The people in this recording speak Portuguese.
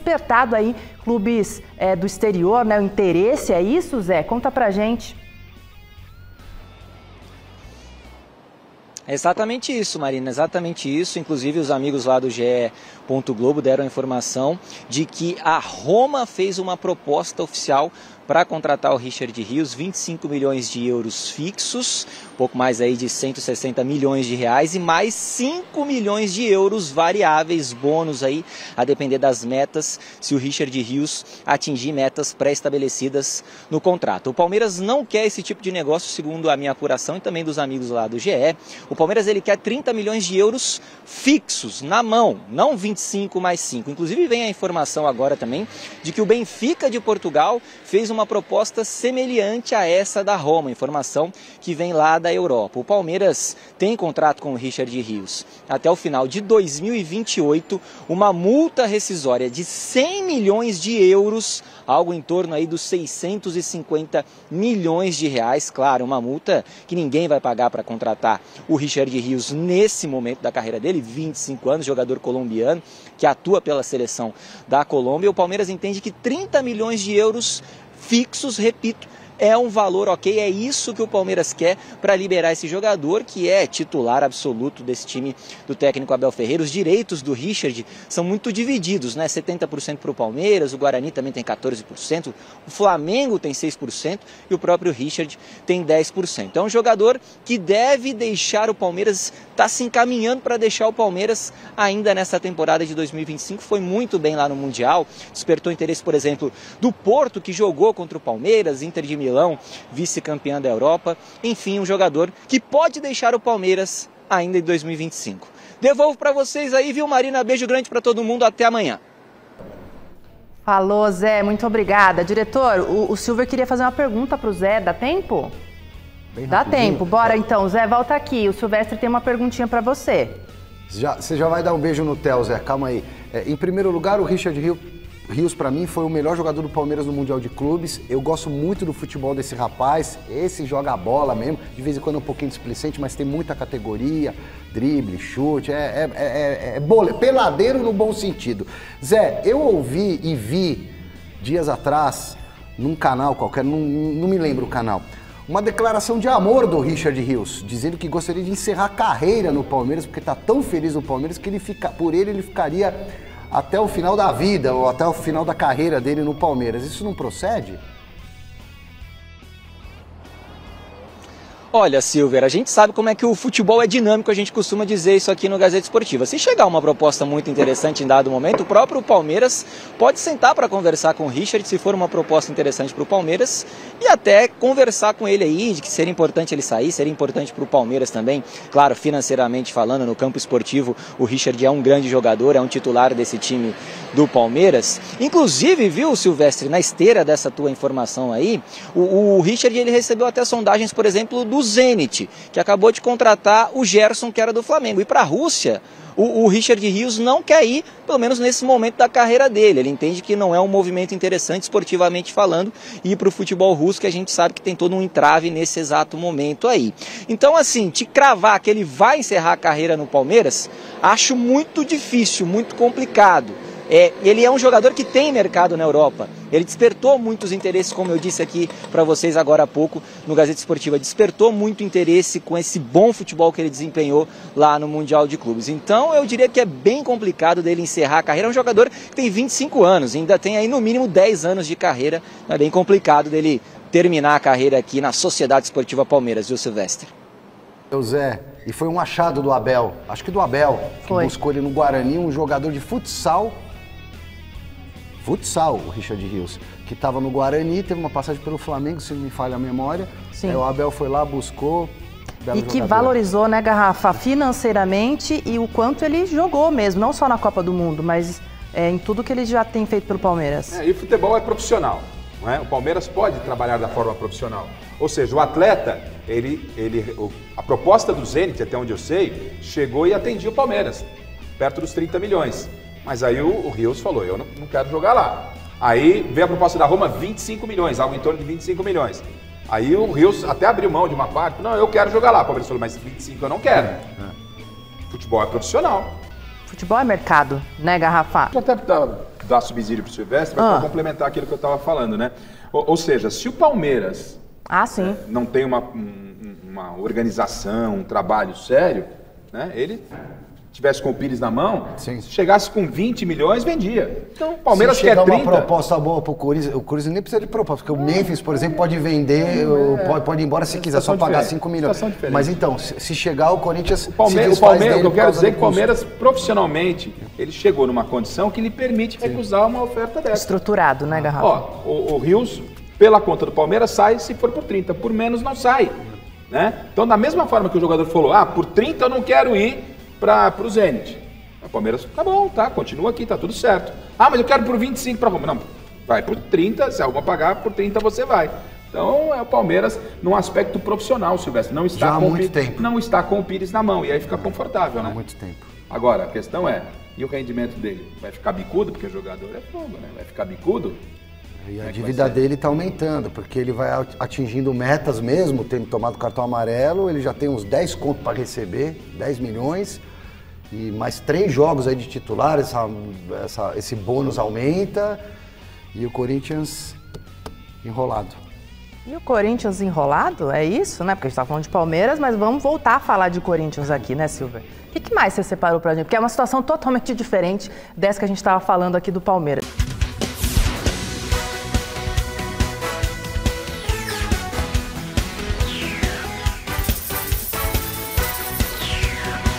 despertado aí clubes do exterior, né? O interesse é isso, Zé? Conta pra gente. É exatamente isso, Marina, exatamente isso. Inclusive os amigos lá do GE. Globo deram a informação de que a Roma fez uma proposta oficial para contratar o Richard Rios, 25 milhões de euros fixos, pouco mais aí de 160 milhões de reais e mais 5 milhões de euros variáveis, bônus aí, a depender das metas, se o Richard Rios atingir metas pré-estabelecidas no contrato. O Palmeiras não quer esse tipo de negócio, segundo a minha apuração e também dos amigos lá do GE. O Palmeiras ele quer 30 milhões de euros fixos, na mão, não 25 mais 5. Inclusive vem a informação agora também de que o Benfica de Portugal fez uma proposta semelhante a essa da Roma, informação que vem lá da Europa. O Palmeiras tem contrato com o Richard Rios até o final de 2028, uma multa rescisória de 100 milhões de euros, algo em torno aí dos 650 milhões de reais, claro, uma multa que ninguém vai pagar para contratar o Richard Rios nesse momento da carreira dele, 25 anos, jogador colombiano, que atua pela seleção da Colômbia. O Palmeiras entende que 30 milhões de euros fixos, repito, é um valor ok, é isso que o Palmeiras quer para liberar esse jogador, que é titular absoluto desse time do técnico Abel Ferreira. Os direitos do Richard são muito divididos, né? 70% para o Palmeiras, o Guarani também tem 14%, o Flamengo tem 6% e o próprio Richard tem 10%. É um jogador que deve deixar o Palmeiras, está se encaminhando para deixar o Palmeiras ainda nessa temporada de 2025, foi muito bem lá no Mundial, despertou interesse, por exemplo, do Porto, que jogou contra o Palmeiras, Inter de Milão, vice-campeã da Europa, enfim, um jogador que pode deixar o Palmeiras ainda em 2025. Devolvo para vocês aí, viu, Marina? Beijo grande para todo mundo, até amanhã. Falou, Zé, muito obrigada. Diretor, o Silver queria fazer uma pergunta para o Zé, dá tempo? Dá tempo, bora então, Zé, volta aqui, o Silvestre tem uma perguntinha para você. Você já vai dar um beijo no Theo, Zé, calma aí. Em primeiro lugar, o Richard Rios, para mim, foi o melhor jogador do Palmeiras no Mundial de Clubes. Eu gosto muito do futebol desse rapaz. Esse joga a bola mesmo. De vez em quando é um pouquinho displicente, mas tem muita categoria. Drible, chute, peladeiro no bom sentido. Zé, eu ouvi e vi dias atrás, num canal qualquer, não me lembro o canal, uma declaração de amor do Richard Rios, dizendo que gostaria de encerrar a carreira no Palmeiras, porque está tão feliz no Palmeiras que por ele ficaria até o final da vida, ou até o final da carreira dele no Palmeiras. Isso não procede? Olha, Silver, a gente sabe como é que o futebol é dinâmico, a gente costuma dizer isso aqui no Gazeta Esportiva. Se chegar uma proposta muito interessante em dado momento, o próprio Palmeiras pode sentar para conversar com o Richard, se for uma proposta interessante para o Palmeiras, e até conversar com ele aí, de que seria importante ele sair, seria importante para o Palmeiras também, claro, financeiramente falando, no campo esportivo, o Richard é um grande jogador, é um titular desse time do Palmeiras. Inclusive, viu, Silvestre, na esteira dessa tua informação aí, o Richard ele recebeu até sondagens, por exemplo, do Zenit, que acabou de contratar o Gerson, que era do Flamengo. E para a Rússia, o Richard Rios não quer ir, pelo menos nesse momento da carreira dele. Ele entende que não é um movimento interessante, esportivamente falando, ir para o futebol russo, que a gente sabe que tem todo um entrave nesse exato momento aí. Então, assim, te cravar que ele vai encerrar a carreira no Palmeiras, acho muito difícil, muito complicado. Ele é um jogador que tem mercado na Europa. Ele despertou muitos interesses, como eu disse aqui para vocês agora há pouco no Gazeta Esportiva. Despertou muito interesse com esse bom futebol que ele desempenhou lá no Mundial de Clubes. Então eu diria que é bem complicado dele encerrar a carreira. É um jogador que tem 25 anos, ainda tem aí no mínimo 10 anos de carreira. É bem complicado dele terminar a carreira aqui na Sociedade Esportiva Palmeiras, viu, Silvestre? Zé, e foi um achado do Abel, acho que do Abel, que buscou ele no Guarani, um jogador de futsal, o Richard Rios, que estava no Guarani, teve uma passagem pelo Flamengo, se não me falha a memória. Sim. O Abel foi lá, buscou. E que valorizou, né, Garrafa, financeiramente e o quanto ele jogou mesmo, não só na Copa do Mundo, mas em tudo que ele já tem feito pelo Palmeiras. E o futebol é profissional, não é? O Palmeiras pode trabalhar da forma profissional. Ou seja, o atleta, a proposta do Zenit, até onde eu sei, chegou e atendia o Palmeiras, perto dos 30 milhões. Mas aí o Rios falou, eu não quero jogar lá. Aí veio a proposta da Roma, 25 milhões, algo em torno de 25 milhões. Aí o Rios até abriu mão de uma parte, não, eu quero jogar lá. O Palmeiras falou, mas 25 eu não quero. Futebol é profissional. Futebol é mercado, né, Garrafa? Até dar subsídio para o Silvestre, para complementar aquilo que eu estava falando, né? Ou seja, se o Palmeiras não tem uma organização, um trabalho sério, né? Ele tivesse com o Pires na mão, se chegasse com 20 milhões, vendia. Então o Palmeiras quer 30. Se chegar uma proposta boa para o Corinthians nem precisa de proposta, porque o Memphis, por exemplo, pode vender, pode ir embora se quiser, só pagar 5 milhões. Mas então, se chegar o Corinthians, o Palmeiras, eu quero dizer que o Palmeiras, profissionalmente, ele chegou numa condição que lhe permite recusar uma oferta dessa. Estruturado, né, Garrafa? Ó, o Rios, pela conta do Palmeiras, sai se for por 30, por menos não sai. Né? Então, da mesma forma que o jogador falou, por 30 eu não quero ir para o Zenit. O Palmeiras, tá bom, tá, continua aqui, tá tudo certo. Mas eu quero por 25 para Roma. Não, vai por 30, se a Roma pagar, por 30 você vai. Então, é o Palmeiras num aspecto profissional, Silvestre. Não está, não está com o Pires na mão, e aí fica confortável, né? Há muito tempo. Agora, a questão é, e o rendimento dele? Vai ficar bicudo? Porque o jogador é fogo, né? Vai ficar bicudo? E a dívida dele está aumentando, porque ele vai atingindo metas mesmo, tendo tomado cartão amarelo, ele já tem uns 10 contos para receber, 10 milhões, e mais 3 jogos aí de titular, esse bônus aumenta, e o Corinthians enrolado. E o Corinthians enrolado? É isso, né? Porque a gente está falando de Palmeiras, mas vamos voltar a falar de Corinthians aqui, né, Silver? O que mais você separou pra gente? Porque é uma situação totalmente diferente dessa que a gente estava falando aqui do Palmeiras.